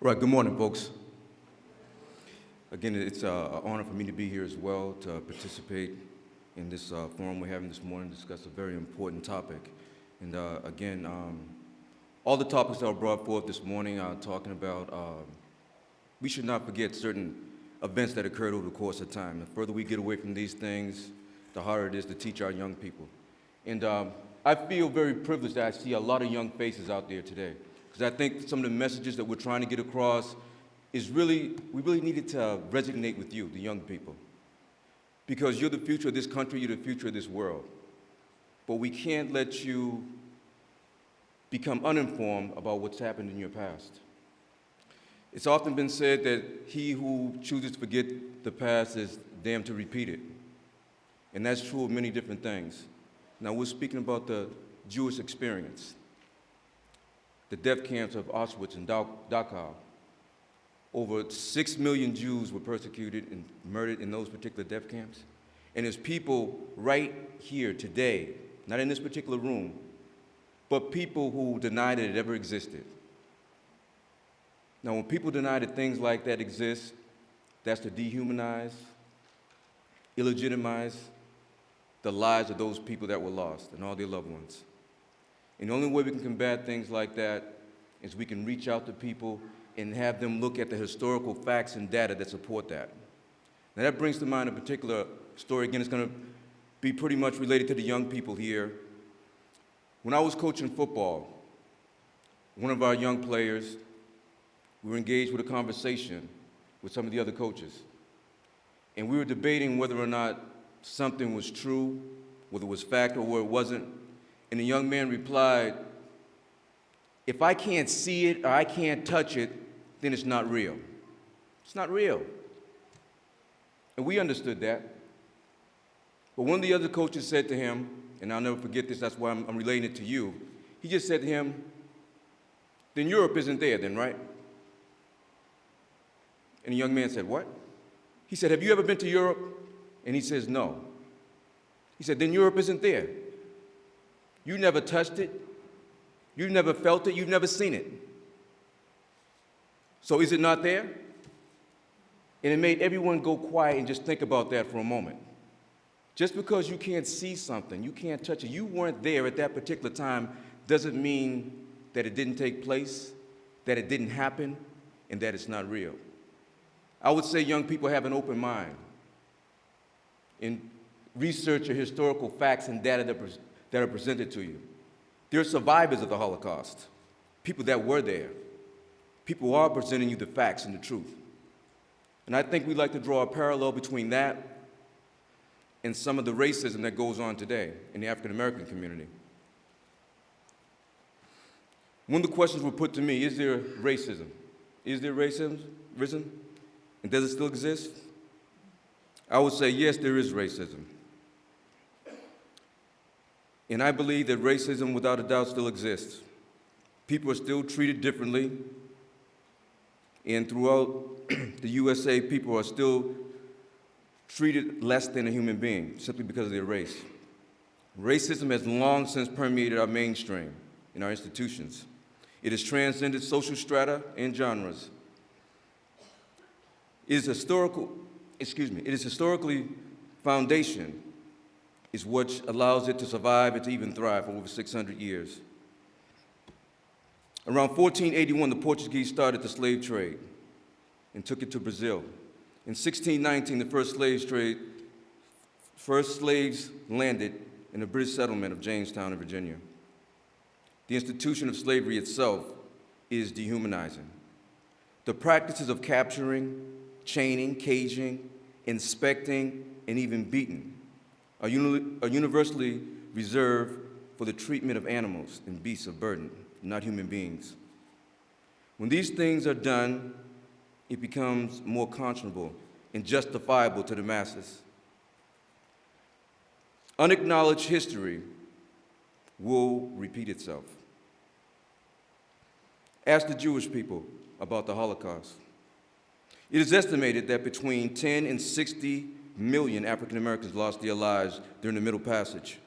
Right, good morning, folks. Again, it's an honor for me to be here as well to participate in this forum we're having this morning to discuss a very important topic. And again, all the topics that were brought forth this morning are talking about we should not forget certain events that occurred over the course of time. The further we get away from these things, the harder it is to teach our young people. And I feel very privileged that I see a lot of young faces out there today, because I think some of the messages that we're trying to get across is we really needed to resonate with you, the young people. Because you're the future of this country, you're the future of this world. But we can't let you become uninformed about what's happened in your past. It's often been said that he who chooses to forget the past is damned to repeat it. And that's true of many different things. Now, we're speaking about the Jewish experience, the death camps of Auschwitz and Dachau. Over 6 million Jews were persecuted and murdered in those particular death camps. And there's people right here today, not in this particular room, but people who deny that it ever existed. Now, when people deny that things like that exist, that's to dehumanize, illegitimize the lives of those people that were lost and all their loved ones. And the only way we can combat things like that is we can reach out to people and have them look at the historical facts and data that support that. Now that brings to mind a particular story. Again, it's going to be pretty much related to the young people here. When I was coaching football, one of our young players, we were engaged with a conversation with some of the other coaches. And we were debating whether or not something was true, whether it was fact or whether it wasn't. And the young man replied, "If I can't see it or I can't touch it, then it's not real. It's not real." And we understood that. But one of the other coaches said to him, and I'll never forget this, that's why I'm relating it to you. He just said to him, "Then Europe isn't there then, right?" And the young man said, "What?" He said, "Have you ever been to Europe?" And he says, "No." He said, "Then Europe isn't there. You never touched it. You've never felt it. You've never seen it. So is it not there?" And it made everyone go quiet and just think about that for a moment. Just because you can't see something, you can't touch it, you weren't there at that particular time, doesn't mean that it didn't take place, that it didn't happen, and that it's not real. I would say young people have an open mind and research your historical facts and data that are presented to you. There are survivors of the Holocaust, people that were there, people who are presenting you the facts and the truth. And I think we'd like to draw a parallel between that and some of the racism that goes on today in the African American community. One of the questions were put to me, is there racism? Is there racism? And does it still exist? I would say yes, there is racism. And I believe that racism, without a doubt, still exists. People are still treated differently. And throughout the USA, people are still treated less than a human being simply because of their race. Racism has long since permeated our mainstream in our institutions. It has transcended social strata and genres. It is historically foundation is what allows it to survive and to even thrive for over 600 years. Around 1481, the Portuguese started the slave trade and took it to Brazil. In 1619, the first slaves landed in the British settlement of Jamestown in Virginia. The institution of slavery itself is dehumanizing. The practices of capturing, chaining, caging, inspecting, and even beating are universally reserved for the treatment of animals and beasts of burden, not human beings. When these things are done, it becomes more conscionable and justifiable to the masses. Unacknowledged history will repeat itself. Ask the Jewish people about the Holocaust. It is estimated that between 10 and 60 million African Americans lost their lives during the Middle Passage,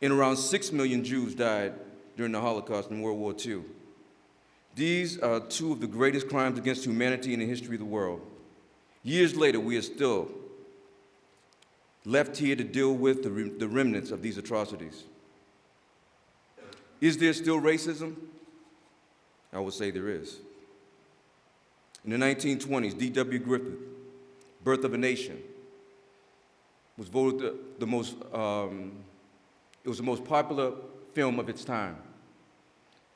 and around 6 million Jews died during the Holocaust in World War II. These are two of the greatest crimes against humanity in the history of the world. Years later, we are still left here to deal with the remnants of these atrocities. Is there still racism? I would say there is. In the 1920s, D.W. Griffith, Birth of a Nation, was voted the most popular film of its time.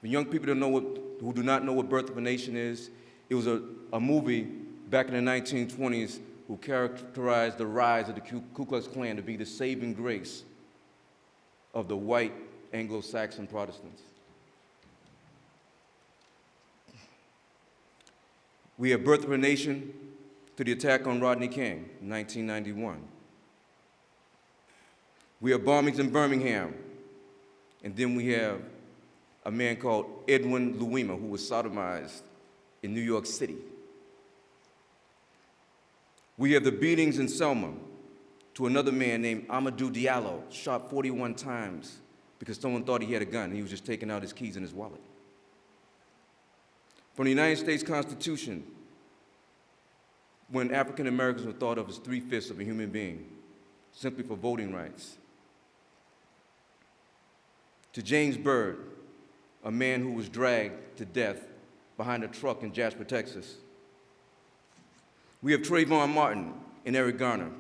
For young people who do not know what Birth of a Nation is, it was a movie back in the 1920s who characterized the rise of the Ku Klux Klan to be the saving grace of the white Anglo-Saxon Protestants. We have Birth of a Nation to the attack on Rodney King in 1991. We have bombings in Birmingham, and then we have a man called Edwin Luima, who was sodomized in New York City. We have the beatings in Selma to another man named Amadou Diallo, shot 41 times because someone thought he had a gun and he was just taking out his keys in his wallet. From the United States Constitution, when African Americans were thought of as 3/5 of a human being, simply for voting rights. To James Byrd, a man who was dragged to death behind a truck in Jasper, Texas. We have Trayvon Martin and Eric Garner.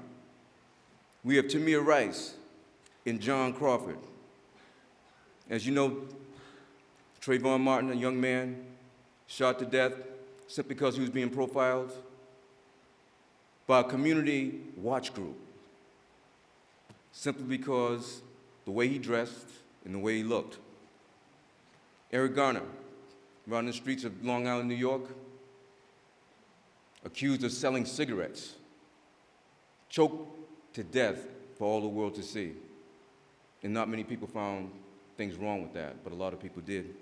We have Tamir Rice and John Crawford. As you know, Trayvon Martin, a young man, shot to death simply because he was being profiled by a community watch group, simply because the way he dressed and the way he looked. Eric Garner, around the streets of Long Island, New York, accused of selling cigarettes, choked to death for all the world to see. And not many people found things wrong with that, but a lot of people did.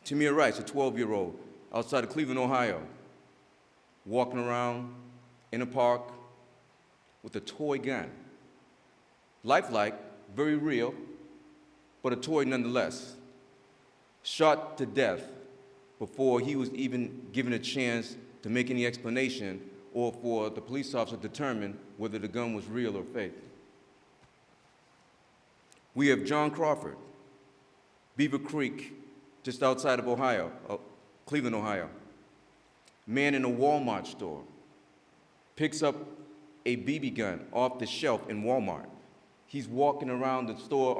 Tamir Rice, a 12-year-old, outside of Cleveland, Ohio, walking around in a park with a toy gun. Lifelike, very real, but a toy nonetheless. Shot to death before he was even given a chance to make any explanation or for the police officer to determine whether the gun was real or fake. We have John Crawford, Beaver Creek, just outside of Ohio, Cleveland, Ohio. Man in a Walmart store picks up a BB gun off the shelf in Walmart. He's walking around the store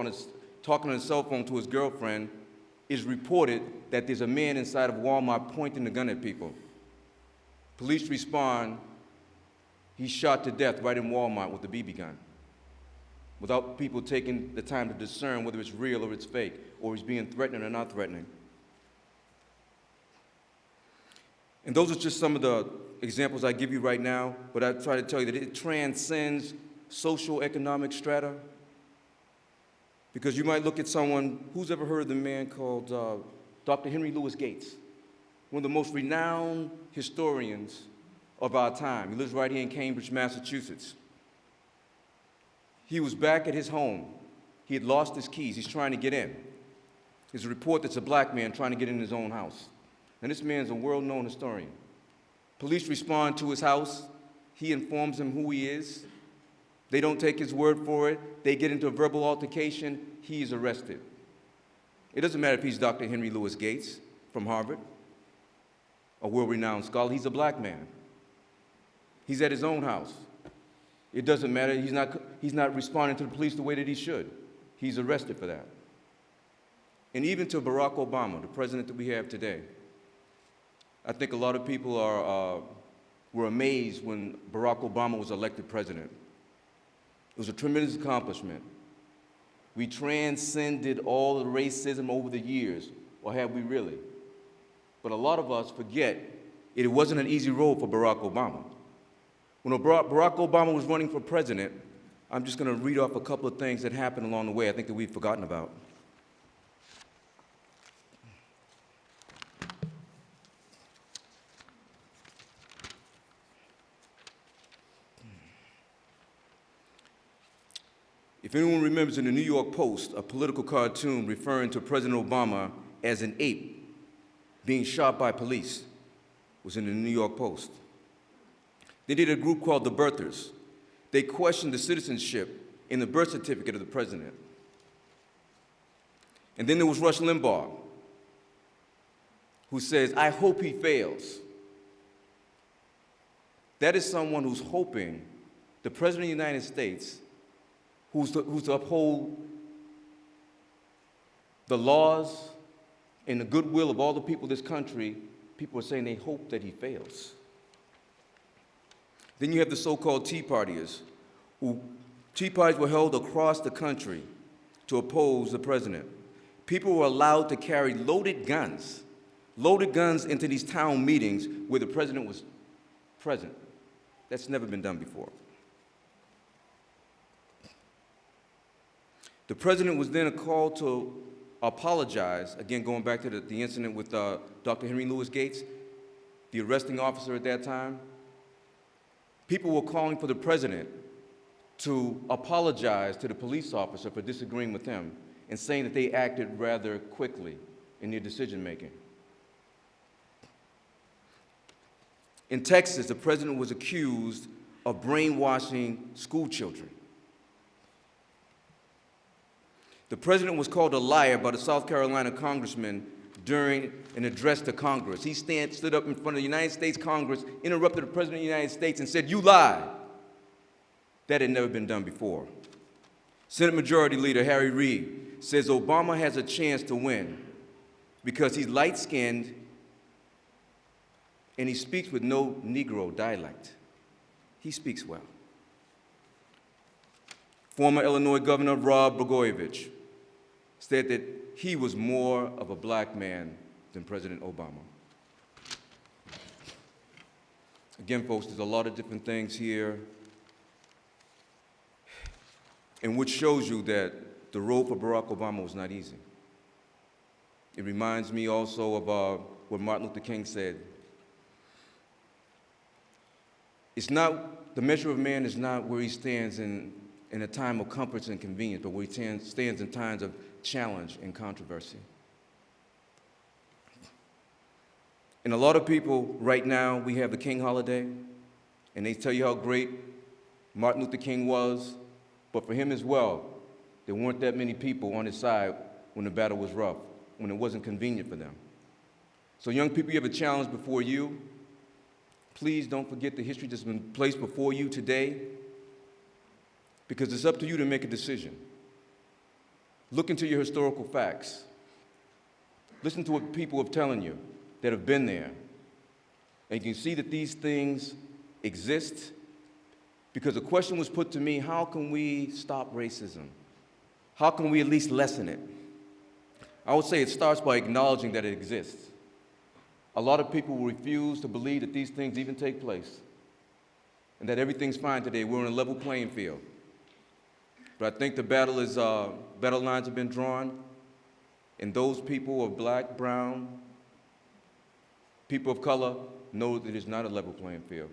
talking on his cell phone to his girlfriend. It's reported that there's a man inside of Walmart pointing the gun at people. Police respond, he's shot to death right in Walmart with a BB gun, without people taking the time to discern whether it's real or it's fake, or he's being threatening or not threatening. And those are just some of the examples I give you right now, but I try to tell you that it transcends social economic strata. Because you might look at someone, who's ever heard of the man called Dr. Henry Louis Gates, one of the most renowned historians of our time. He lives right here in Cambridge, Massachusetts. He was back at his home. He had lost his keys. He's trying to get in. There's a report that's a black man trying to get in his own house. And this man's a world-known historian. Police respond to his house. He informs them who he is. They don't take his word for it. They get into a verbal altercation. He is arrested. It doesn't matter if he's Dr. Henry Louis Gates from Harvard, a world-renowned scholar. He's a black man. He's at his own house. It doesn't matter. He's not responding to the police the way that he should. He's arrested for that. And even to Barack Obama, the president that we have today, I think a lot of people were amazed when Barack Obama was elected president. It was a tremendous accomplishment. We transcended all the racism over the years, or have we really? But a lot of us forget it wasn't an easy road for Barack Obama. When Barack Obama was running for president, I'm just going to read off a couple of things that happened along the way I think that we've forgotten about. If anyone remembers in the New York Post, a political cartoon referring to President Obama as an ape, being shot by police was in the New York Post. They did a group called the Birthers. They questioned the citizenship in the birth certificate of the president. And then there was Rush Limbaugh, who says, I hope he fails. That is someone who's hoping the President of the United States, who's to uphold the laws and the goodwill of all the people of this country, people are saying they hope that he fails. Then you have the so-called Tea Partiers, Tea Parties were held across the country to oppose the president. People were allowed to carry loaded guns into these town meetings where the president was present. That's never been done before. The president was then called to apologize, again going back to the incident with Dr. Henry Louis Gates, the arresting officer at that time. People were calling for the president to apologize to the police officer for disagreeing with him and saying that they acted rather quickly in their decision-making. In Texas, the president was accused of brainwashing school children. The president was called a liar by the South Carolina congressman during an address to Congress. He stood up in front of the United States Congress, interrupted the president of the United States, and said, "You lie." That had never been done before. Senate Majority Leader Harry Reid says Obama has a chance to win because he's light-skinned and he speaks with no Negro dialect. He speaks well. Former Illinois Governor Rod Blagojevich said that he was more of a black man than President Obama. Again, folks, there's a lot of different things here, and which shows you that the road for Barack Obama was not easy. It reminds me also of what Martin Luther King said. The measure of man is not where he stands in a time of comforts and convenience, but where he stands in times of challenge and controversy. And a lot of people right now, we have the King holiday, and they tell you how great Martin Luther King was, but for him as well, there weren't that many people on his side when the battle was rough, when it wasn't convenient for them. So young people, you have a challenge before you. Please don't forget the history that's been placed before you today, because it's up to you to make a decision. Look into your historical facts. Listen to what people are telling you that have been there. And you can see that these things exist, because the question was put to me, how can we stop racism? How can we at least lessen it? I would say it starts by acknowledging that it exists. A lot of people will refuse to believe that these things even take place and that everything's fine today. We're on a level playing field. But I think the battle lines have been drawn, and those people of black, brown, people of color know that it's not a level playing field.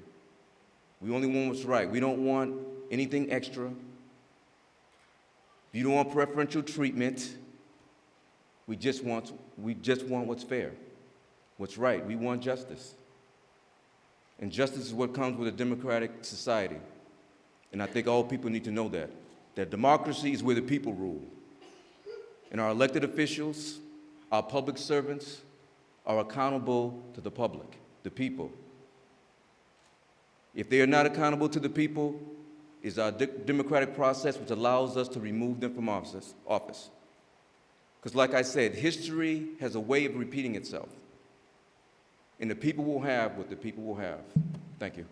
We only want what's right. We don't want anything extra. You don't want preferential treatment. We just want what's fair, what's right. We want justice. And justice is what comes with a democratic society. And I think all people need to know that democracy is where the people rule. And our elected officials, our public servants, are accountable to the public, the people. If they are not accountable to the people, it's our democratic process which allows us to remove them from office. Because like I said, history has a way of repeating itself. And the people will have what the people will have. Thank you.